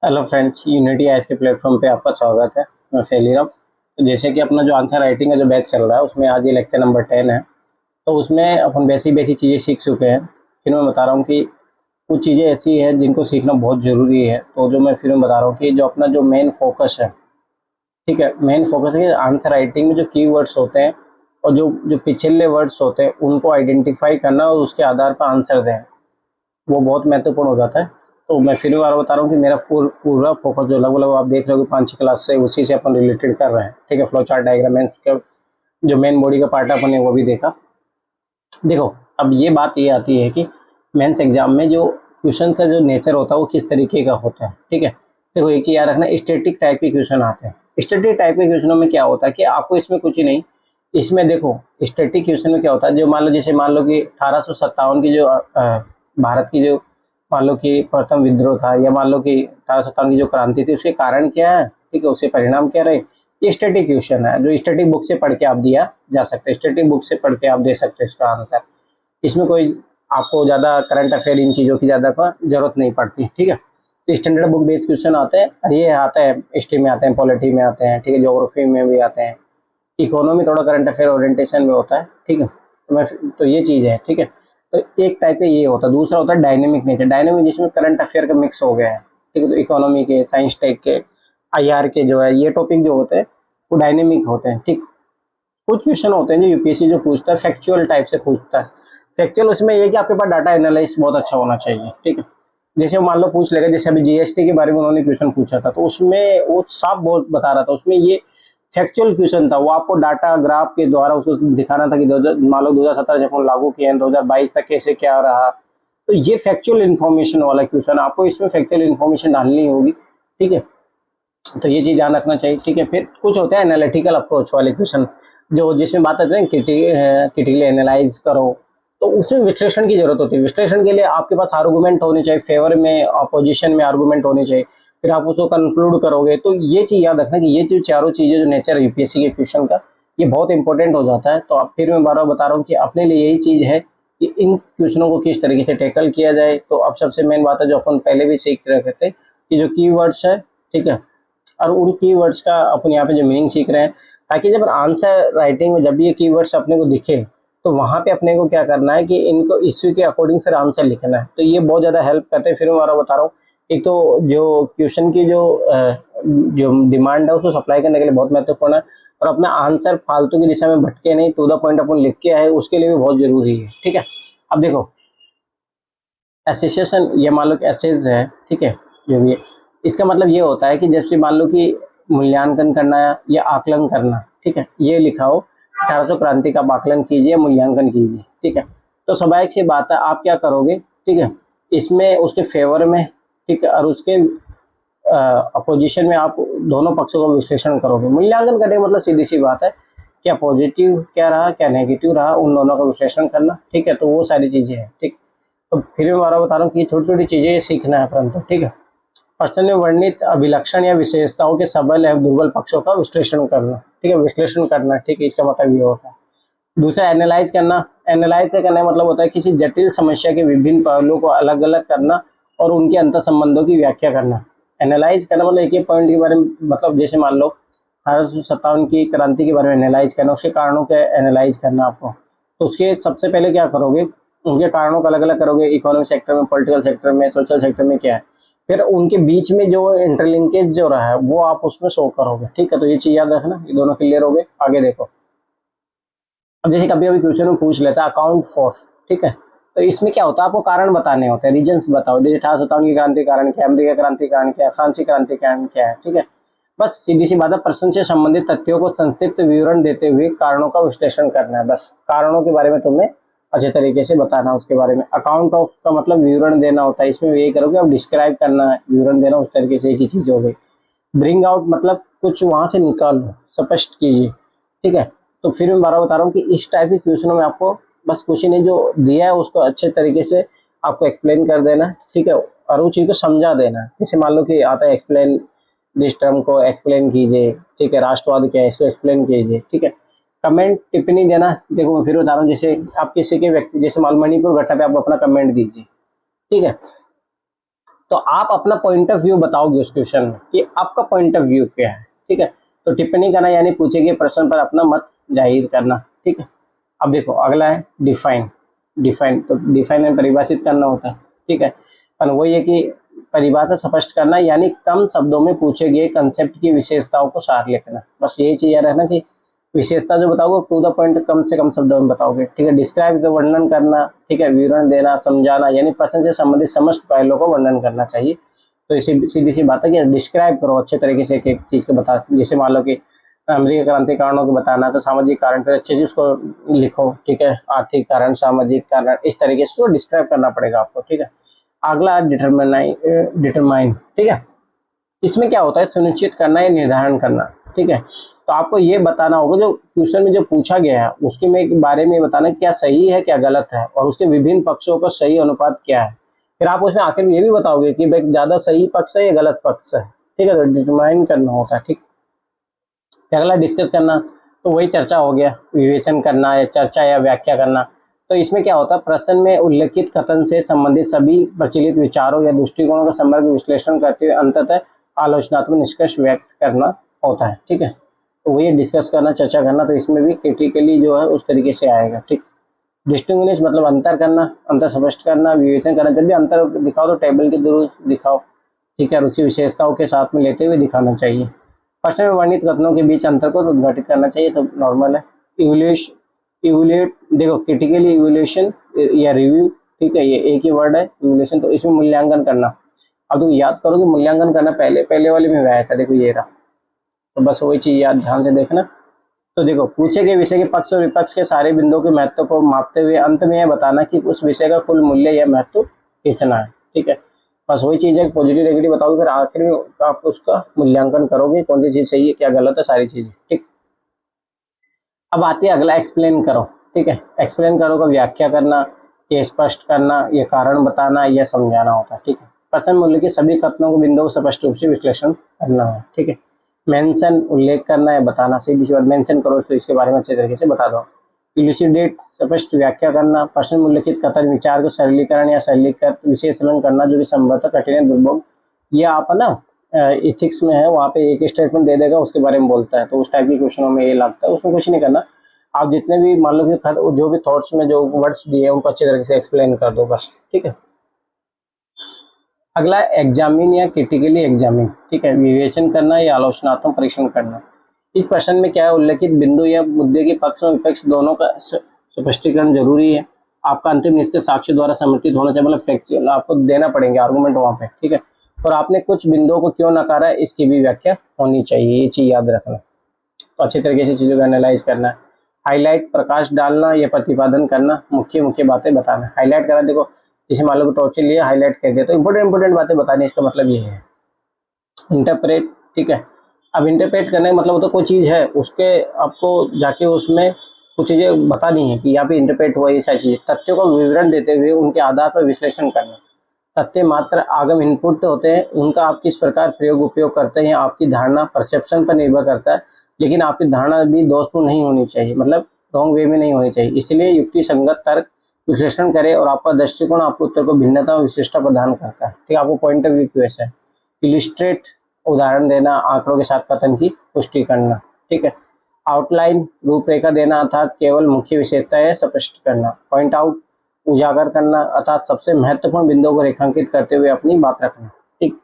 Hello friends, unity eyes के platform पे आपका स्वागत है। मैं फैलीराम। तो जैसे कि अपना जो आंसर राइटिंग का जो बैच चल रहा है उसमें आज ये लेक्चर नंबर 10 है। तो उसमें अपन बेसिक बेसिक चीज़ें सीख चुके हैं। फिर मैं बता रहा हूँ कि कुछ चीज़ें ऐसी है जिनको सीखना बहुत ज़रूरी है। तो जो मैं फिर मैं बता रहा हूँ कि जो अपना जो मेन फोकस है, ठीक है, मेन फोकस है कि आंसर राइटिंग में जो कीवर्ड्स होते हैं और जो जो पिछले वर्ड्स होते हैं उनको आइडेंटिफाई करना और उसके आधार पर आंसर दें, वो बहुत महत्वपूर्ण हो जाता है। तो मैं फिर बार बता रहा हूँ कि मेरा पूरा फोकस जो लगभग आप देख रहे हो कि 5-6 क्लास से उसी से अपन रिलेटेड कर रहे हैं। ठीक है, फ्लो चार्ट डायग्राम का जो मेन बॉडी का पार्ट है अपन ने वो भी देखा। देखो, अब ये बात ये आती है कि मेंस एग्जाम में जो क्वेश्चन का जो नेचर होता है वो किस तरीके का होता है। ठीक है, देखो एक चीज याद रखना, स्टैटिक टाइप के क्वेश्चन आते हैं। स्टैटिक टाइप के क्वेश्चनों में क्या होता है कि आपको इसमें कुछ ही नहीं, इसमें देखो स्टैटिक क्वेश्चन में क्या होता है, जो मान लो जैसे मान लो कि 1857 की जो भारत की जो मान लो कि प्रथम विद्रोह था, या मान लो कि 1857 की जो क्रांति थी उसके कारण क्या है, ठीक है, उसके परिणाम क्या रहे, ये स्टैटिक क्वेश्चन है जो स्टैटिक बुक से पढ़ के आप दिया जा सकता है। स्टैटिक बुक से पढ़ के आप दे सकते हैं इसका आंसर। इसमें कोई आपको ज़्यादा करंट अफेयर इन चीज़ों की ज़्यादा जरूरत नहीं पड़ती। ठीक है, तो स्टैंडर्ड बुक बेस्ड क्वेश्चन आते हैं और ये आता है हिस्ट्री में आते हैं, पॉलिटी में आते हैं, ठीक है, ज्योग्राफी में भी आते हैं, इकोनॉमी थोड़ा करंट अफेयर ओरिएंटेशन में होता है। ठीक है, तो ये चीज़ है। ठीक है, तो एक टाइप का ये होता है। दूसरा होता है डायनेमिक नेचर। डायनेमिक जिसमें करंट अफेयर का मिक्स हो गया है। ठीक है, तो इकोनॉमी के, साइंस टेक के, आईआर के जो है ये टॉपिक जो होते हैं वो डायनेमिक होते हैं। ठीक, कुछ क्वेश्चन होते हैं जो यूपीएससी जो पूछता है फैक्चुअल टाइप से पूछता है। फैक्चुअल उसमें ये कि आपके पास डाटा एनालिसिस बहुत अच्छा होना चाहिए। ठीक है, जैसे मान लो पूछ लेगा, जैसे अभी जीएसटी के बारे में उन्होंने क्वेश्चन पूछा था तो उसमें वो साफ बहुत बता रहा था, उसमें ये फैक्चुअल क्वेश्चन था। वो आपको डाटा ग्राफ के द्वारा उसको दिखाना था कि मान लो 2017 जब हम लागू किए हैं 2022 तक कैसे क्या रहा। तो ये फैक्चुअल इन्फॉर्मेशन वाला क्वेश्चन, आपको इसमें फैक्चुअल इन्फॉर्मेशन डालनी होगी। ठीक है, तो ये चीज ध्यान रखना चाहिए। ठीक है, फिर कुछ होते हैं एनालिटिकल अप्रोच वाले क्वेश्चन, जो जिसमें बात आती है क्रिटिकली एनालाइज करो, तो उसमें विश्लेषण की जरूरत होती है। विश्लेषण के लिए आपके पास आर्गुमेंट होने चाहिए, फेवर में अपोजिशन में आर्गुमेंट होने चाहिए, फिर आप उसको कंक्लूड करोगे। तो ये चीज याद रखना कि ये जो चारों चीजें जो नेचर है यूपीएससी के क्वेश्चन का, ये बहुत इंपॉर्टेंट हो जाता है। तो आप फिर मैं बार बार बता रहा हूँ कि अपने लिए यही चीज है कि इन क्वेश्चनों को किस तरीके से टैकल किया जाए। तो अब सबसे मेन बात है जो अपन पहले भी सीख रहे थे कि जो कीवर्ड्स है, ठीक है, और उन कीवर्ड्स का अपन यहाँ पे जो मीनिंग सीख रहे हैं, ताकि जब आंसर राइटिंग में जब भी ये कीवर्ड्स अपने को दिखे तो वहां पे अपने को क्या करना है कि इनको इश्यू के अकॉर्डिंग फिर आंसर लिखना है। तो ये बहुत ज्यादा हेल्प करते हैं। फिर मैं बता रहा हूँ, एक तो जो क्वेश्चन की जो डिमांड है उसको सप्लाई करने के लिए बहुत महत्वपूर्ण है, और अपना आंसर फालतू की दिशा में भटके नहीं, टू द पॉइंट अपन लिख के आए, उसके लिए भी बहुत जरूरी है। ठीक है, अब देखो एसेसिएशन, ये मान लो कि एसेज है, ठीक है, जो भी है, इसका मतलब ये होता है कि जैसे मान लो कि मूल्यांकन करना या आकलन करना। ठीक है, ये लिखा हो 1800 क्रांति का आकलन कीजिए, मूल्यांकन कीजिए। ठीक है, तो स्वाभाविक सी बात है आप क्या करोगे, ठीक है, इसमें उसके फेवर में, ठीक है, और उसके अपोजिशन में आप दोनों पक्षों का विश्लेषण करोगे। मूल्यांकन करने का मतलब सीधी सी बात है, क्या पॉजिटिव क्या रहा क्या नेगेटिव रहा, उन दोनों का विश्लेषण करना। ठीक है, तो वो सारी चीजें हैं। ठीक, तो फिर मैं दोबारा बता रहा हूँ कि छोटी छोटी चीजें सीखना है परंतु। ठीक है, प्रश्न में वर्णित अभिलक्षण या विशेषताओं के सबल एवं दुर्बल पक्षों का विश्लेषण करना। ठीक है, विश्लेषण करना। ठीक है, इसका मतलब ये होता है। दूसरा एनालाइज करना। एनालाइज का करने का मतलब होता है किसी जटिल समस्या के विभिन्न पहलुओं को अलग अलग करना और उनके अंतर संबंधों की व्याख्या करना। एनालाइज करना मतलब एक ही पॉइंट के बारे में, मतलब जैसे मान लो 1857 की क्रांति के बारे में एनालाइज करना, उसके कारणों के एनालाइज करना आपको। तो उसके सबसे पहले क्या करोगे, उनके कारणों को अलग अलग करोगे, इकोनॉमिक सेक्टर में, पॉलिटिकल सेक्टर में, सोशल सेक्टर में क्या है, फिर उनके बीच में जो इंटरलिंकेज जो रहा है वो आप उसमें शो करोगे। ठीक है, तो ये चीज याद रखना, ये दोनों क्लियर हो गए। आगे देखो, अब जैसे कभी कभी क्वेश्चन में पूछ लेता है अकाउंट फॉर, ठीक है, तो इसमें क्या होता है, आपको कारण बताने होते हैं, रीजंस बताओ। जैसे 1857 की क्रांति कारण क्या है, अमेरिका क्रांति कारण क्या है, फ्रांसीसी क्रांति कारण क्या है। ठीक है, बस सीधी सी बात है, प्रश्न से संबंधित तथ्यों को संक्षिप्त विवरण देते हुए कारणों का विश्लेषण करना है। बस कारणों के बारे में तुम्हें अच्छे तरीके से बताना, उसके बारे में। अकाउंट ऑफ का मतलब विवरण देना होता है, इसमें यही करोगे, अब डिस्क्राइब करना है, विवरण देना, उस तरीके से एक ही चीज हो गई। ब्रिंग आउट मतलब कुछ वहां से निकालो, स्पष्ट कीजिए। ठीक है, तो फिर मैं बारह बता रहा हूँ कि इस टाइप के क्वेश्चनों में आपको बस क्वेश्चन ने जो दिया है उसको अच्छे तरीके से आपको एक्सप्लेन कर देना। ठीक है, और वो चीज को समझा देना। जैसे मान लो कि आता है एक्सप्लेन दिस टर्म को एक्सप्लेन कीजिए। ठीक है, राष्ट्रवाद क्या है इसको एक्सप्लेन कीजिए। ठीक है, कमेंट टिप्पणी देना। देखो मैं फिर बता रहा हूँ, जैसे आप किसी के व्यक्ति, जैसे मान लो मणिपुर घटना पे आप अपना कमेंट दीजिए। ठीक है, तो आप अपना पॉइंट ऑफ व्यू बताओगे उस क्वेश्चन में कि आपका पॉइंट ऑफ व्यू क्या है, ठीक है। तो टिप्पणी करना यानी पूछे गए प्रश्न पर अपना मत जाहिर करना, ठीक है। अब देखो अगला है डिफाइन। डिफाइन तो डिफाइन में परिभाषित करना होता है, ठीक है। पर वही है कि परिभाषा स्पष्ट करना यानी कम शब्दों में पूछे गए कंसेप्ट की विशेषताओं को सार लिखना। बस यही चीज याद रखना कि विशेषता जो बताओगे टू द पॉइंट कम से कम शब्दों में बताओगे, ठीक है। डिस्क्राइब का वर्णन करना, ठीक है, विवरण देना, समझाना यानी प्रश्न से संबंधित समस्त पहलुओं को वर्णन करना चाहिए। तो इसी सीधी सी बात है कि डिस्क्राइब करो अच्छे तरीके से एक एक चीज को बता। जैसे मान लो कि अमेरिका क्रांति कारणों को बताना तो सामाजिक कारण पर अच्छे से उसको लिखो, ठीक है। आर्थिक कारण, सामाजिक कारण, इस तरीके से उसको डिस्क्राइब करना पड़ेगा आपको, ठीक है। अगला डिटरमाइन, ठीक है। इसमें क्या होता है, सुनिश्चित करना या निर्धारण करना, ठीक है। तो आपको ये बताना होगा जो क्वेश्चन में जो पूछा गया है उसके में बारे में बताना क्या सही है क्या गलत है और उसके विभिन्न पक्षों का सही अनुपात क्या है। फिर आप उसमें आखिर में ये भी बताओगे कि भाई ज्यादा सही पक्ष है या गलत पक्ष है, ठीक है। तो डिटरमाइन करना होता है, ठीक। अगला डिस्कस करना, तो वही चर्चा हो गया, विवेचन करना या चर्चा या व्याख्या करना। तो इसमें क्या होता है, प्रश्न में उल्लेखित कथन से संबंधित सभी प्रचलित विचारों या दृष्टिकोणों का समग्र विश्लेषण करते हुए अंततः आलोचनात्मक निष्कर्ष व्यक्त करना होता है, ठीक है। तो वही डिस्कस करना, चर्चा करना। तो इसमें भी क्रिटिकली जो है उस तरीके से आएगा, ठीक। डिस्टिंग्विश मतलब अंतर करना, अंतर स्पष्ट करना, विवेचन करना। जब भी अंतर दिखाओ तो टेबल के थ्रू दिखाओ, ठीक है। उसी विशेषताओं के साथ में लेते हुए दिखाना चाहिए। प्रश्न में वर्णित कथनों के बीच अंतर को उद्घाटित करना चाहिए, तो नॉर्मल है। इवल्यूएट देखो क्रिटिकली इवल्यूशन या रिव्यू, ठीक है, ये एक ही वर्ड है इवल्यूशन। तो इसमें मूल्यांकन करना। अब तो याद करो कि मूल्यांकन करना पहले वाले में आया था, देखो ये रहा। तो बस वही चीज याद ध्यान से देखना। तो देखो पूछे गए विषय के पक्ष और विपक्ष के सारे बिंदुओं के महत्व को मापते हुए अंत में यह बताना कि उस विषय का कुल मूल्य या महत्व कितना है, ठीक है। बस वही चीज है, पॉजिटिव नेगेटिव बताओगे, फिर आखिर में आप उसका मूल्यांकन करोगे कौन सी चीज सही है क्या गलत है, सारी चीजें, ठीक। अब आती है अगला एक्सप्लेन करो, ठीक है। एक्सप्लेन करो का व्याख्या करना, ये स्पष्ट करना, ये कारण बताना, यह समझाना होता है, ठीक है। प्रथम मूल्य के सभी कथनों को बिंदुओं को स्पष्ट रूप से विश्लेषण करना है, ठीक है। मेंशन उल्लेख करना है, बताना, सीधी सी बात, मेंशन करो तो इसके बारे में अच्छे तरीके से बता दो। इल्यूसिडेट स्पष्ट व्याख्या करना, प्रश्न में उल्लेखित कथन विचार को सरलीकरण या सरलीकृत विशेषण करना जो कि संभवतः कठिन दुर्भोग। ये आप ना इथिक्स में है, वहाँ पे एक स्टेटमेंट दे देगा उसके बारे में बोलता है, तो उस टाइप के क्वेश्चनों में ये लगता है, उसमें कुछ नहीं करना। आप जितने भी मान लो कि जो भी थॉट्स में जो वर्ड्स दिए उनको अच्छे तरीके से एक्सप्लेन कर दो बस, ठीक है। अगला एग्जामिन या क्रिटिकली एग्जामिन, ठीक है, विवेचन करना या आलोचनात्मक परीक्षण करना। इस प्रश्न में क्या है, उल्लेखित बिंदु या मुद्दे के पक्ष और विपक्ष दोनों का स्पष्टीकरण जरूरी है। आपका अंतिम निष्कर्ष साक्ष्य द्वारा समर्थित होना चाहिए, मतलब फैक्चुअल आपको देना पड़ेंगे आर्गुमेंट वहां पे, ठीक है। और आपने कुछ बिंदुओं को क्यों नकारा है इसकी भी व्याख्या होनी चाहिए, ये चीज याद रखना। तो अच्छे तरीके से चीजों को एनालाइज करना है। हाईलाइट प्रकाश डालना या प्रतिपादन करना, मुख्य मुख्य बातें बताना। हाईलाइट करना, देखो जैसे मान लो टॉर्च लिए हाईलाइट कर दिया तो इंपोर्टेंट बातें बतानी, इसका मतलब ये है। इंटरप्रेट, ठीक है। अब इंटरप्रेट करने का मतलब तो कोई चीज है उसके आपको जाके उसमें कुछ चीजें बतानी है कि यहाँ पे इंटरप्रेट हुआ, ये सारी चीजें तथ्यों का विवरण देते हुए उनके आधार पर विश्लेषण करना। तथ्य मात्र आगम इनपुट होते हैं, उनका आप किस प्रकार प्रयोग उपयोग करते हैं आपकी धारणा परसेप्शन पर निर्भर करता है, लेकिन आपकी धारणा भी दोषपूर्ण नहीं होनी चाहिए, मतलब रॉन्ग वे में नहीं होनी चाहिए। इसलिए युक्ति संगत तर्क विश्लेषण करें और आपका दृष्टिकोण आपको उत्तर को भिन्नता और विशिष्टता प्रदान करता है, ठीक है। आपको पॉइंट ऑफ व्यू कैसा है, इलिस्ट्रेट उदाहरण देना, आंकड़ों के साथ कथन की पुष्टि करना, ठीक है। आउटलाइन रूपरेखा देना अर्थात केवल मुख्य विशेषताएं स्पष्ट करना। पॉइंट आउट उजागर करना अर्थात सबसे महत्वपूर्ण बिंदुओं को रेखांकित करते हुए अपनी बात रखना, ठीक।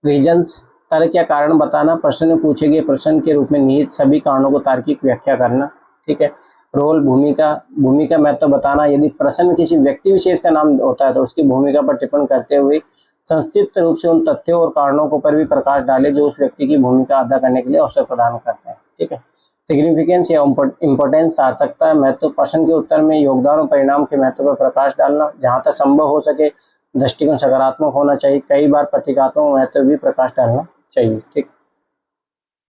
रीजंस तर्क या कारण बताना, प्रश्न में पूछे गए प्रश्न के रूप में निहित सभी कारणों को तार्किक व्याख्या करना, ठीक है। रोल भूमिका महत्व बताना, यदि प्रश्न में किसी व्यक्ति विशेष का नाम होता है तो उसकी भूमिका पर टिप्पण करते हुए संक्षिप्त रूप से उन तथ्यों और कारणों को पर भी प्रकाश डाले जो उस व्यक्ति की भूमिका अदा करने के लिए अवसर प्रदान करते हैं, ठीक है। सिग्निफिकेंस या इम्पोर्टेंस सार्थकता महत्व, प्रश्न के उत्तर में योगदान और परिणाम के महत्व पर प्रकाश डालना, जहां तक संभव हो सके दृष्टिकोण सकारात्मक होना चाहिए, कई बार प्रतीकात्मक महत्व भी प्रकाश डालना चाहिए, ठीक।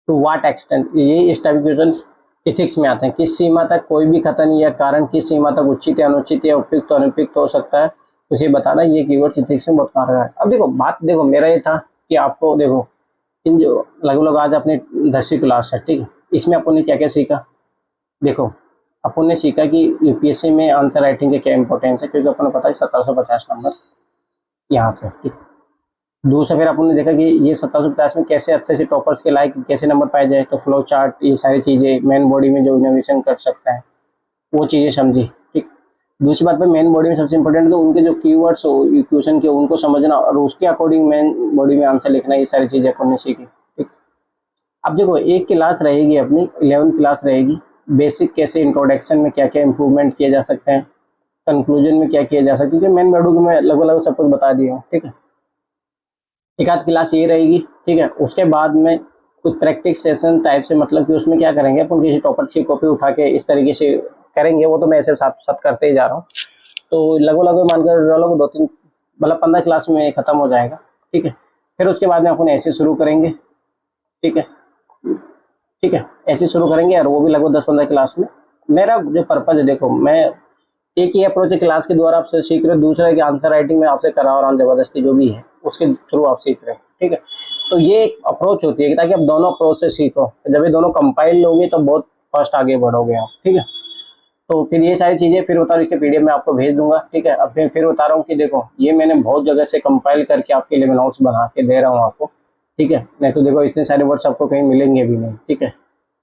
टू व्हाट एक्सटेंट, ये इस टाइप के क्वेश्चन इथिक्स में आते हैं। किस सीमा तक कोई भी कथन या कारण किस सीमा तक उचित या अनुचित या उपयुक्त और अनुपयुक्त हो सकता है, उसे बताना, ये कीवर्ड इथिक्स में बहुत कारगर है। अब देखो बात, देखो मेरा ये था कि आपको देखो इन जो लगभग आज अपनी 10वीं क्लास है, ठीक है, इसमें अपन ने क्या क्या सीखा। देखो अपन ने सीखा कि यूपीएससी में आंसर राइटिंग के क्या इंपॉर्टेंस है, क्योंकि अपन को पता है 1750 नंबर यहाँ से, ठीक। दूसरा फिर अपन ने देखा कि ये 1750 में कैसे अच्छे से टॉपर्स के लायक कैसे नंबर पाए जाए, तो फ्लो चार्ट, ये सारी चीज़ें मेन बॉडी में जो इनोवेशन कर सकता है वो चीज़ें समझी। ठीक, दूसरी बात पे मेन बॉडी में सबसे इंपॉर्टेंट तो उनके जो कीवर्ड्स हो इक्वेशन के उनको समझना और उसके अकॉर्डिंग मेन बॉडी में आंसर लिखना, ये सारी चीज़ें अपन ने सीखी। ठीक, अब देखो एक क्लास रहेगी अपनी 11th क्लास रहेगी, बेसिक कैसे इंट्रोडक्शन में क्या क्या इंप्रूवमेंट किए जा सकते हैं, कंक्लूजन में क्या किया जा सकता है, क्योंकि मेन बॉडी में लगभग सब कुछ बता दिया हूँ। ठीक है, एक आध क्लास ये रहेगी। ठीक है, उसके बाद में कुछ प्रैक्टिस सेशन टाइप से, मतलब कि उसमें क्या करेंगे अपन किसी टॉपर की कॉपी उठा के इस तरीके से करेंगे, वो तो मैं ऐसे साथ साथ करते ही जा रहा हूँ। तो लगभग मानकर चलो 2-3 मतलब 15 क्लास में खत्म हो जाएगा। ठीक है, फिर उसके बाद में अपन ऐसे शुरू करेंगे। ठीक है, ठीक है, ऐसे शुरू करेंगे और वो भी लगभग 10-15 क्लास में। मेरा जो पर्पज है, देखो मैं एक ही अप्रोच है क्लास के द्वारा आपसे सीख रहे हो, दूसरा है कि आंसर राइटिंग में आपसे करा रहा हूँ जबरदस्ती जो भी है उसके थ्रू आप सीख रहे हो। ठीक है, तो ये एक अप्रोच होती है कि ताकि आप दोनों अप्रोच से सीखो, जब ये दोनों कंपाइल होगी तो बहुत फास्ट आगे बढ़ोगे आप। ठीक है, तो फिर ये सारी चीज़ें फिर बता रहा हूँ, इसके पीडीएफ में आपको भेज दूंगा। ठीक है, अब फिर बता रहा हूँ कि देखो ये मैंने बहुत जगह से कंपाइल करके आपके लिए नोट्स बना के दे रहा हूँ आपको। ठीक है, नहीं तो देखो इतने सारे वर्ड्स आपको कहीं मिलेंगे भी नहीं। ठीक है,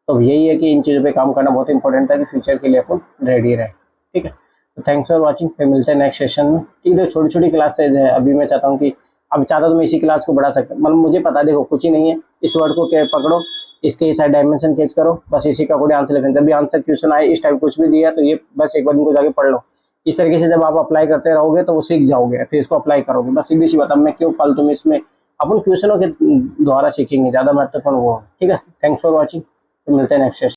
तो यही है कि इन चीज़ों पे काम करना बहुत इंपॉर्टेंट है कि फ्यूचर के लिए अपन रेडी रहे। ठीक है, तो थैंक्स फॉर वाचिंग, फिर मिलते हैं नेक्स्ट सेशन में। ठीक है, छोटी छोटी क्लासेज है, अभी मैं चाहता हूँ कि अब चाहता तो मैं इसी क्लास को बढ़ा सकता, मतलब मुझे पता देखो कुछ ही नहीं है, इस वर्ड को क्या पकड़ो, इसके साइड डायमेंशन कैच करो, बस इसी का कोई आंसर लिखना। जब भी आंसर क्वेश्चन आए इस टाइप कुछ भी दिया तो ये बस एक बार इनको जाके पढ़ लो। इस तरीके से जब आप अप्लाई करते रहोगे तो वो सीख जाओगे, फिर इसको अप्लाई करोगे। बस सीधी सी बात, अब मैं क्यों फालतू में इसमें अपन क्वेश्चनों के द्वारा सीखेंगे, ज़्यादा महत्वपूर्ण वो है। ठीक है, थैंक्स फॉर वॉचिंग, मिलते हैं नेक्स्ट सेशन।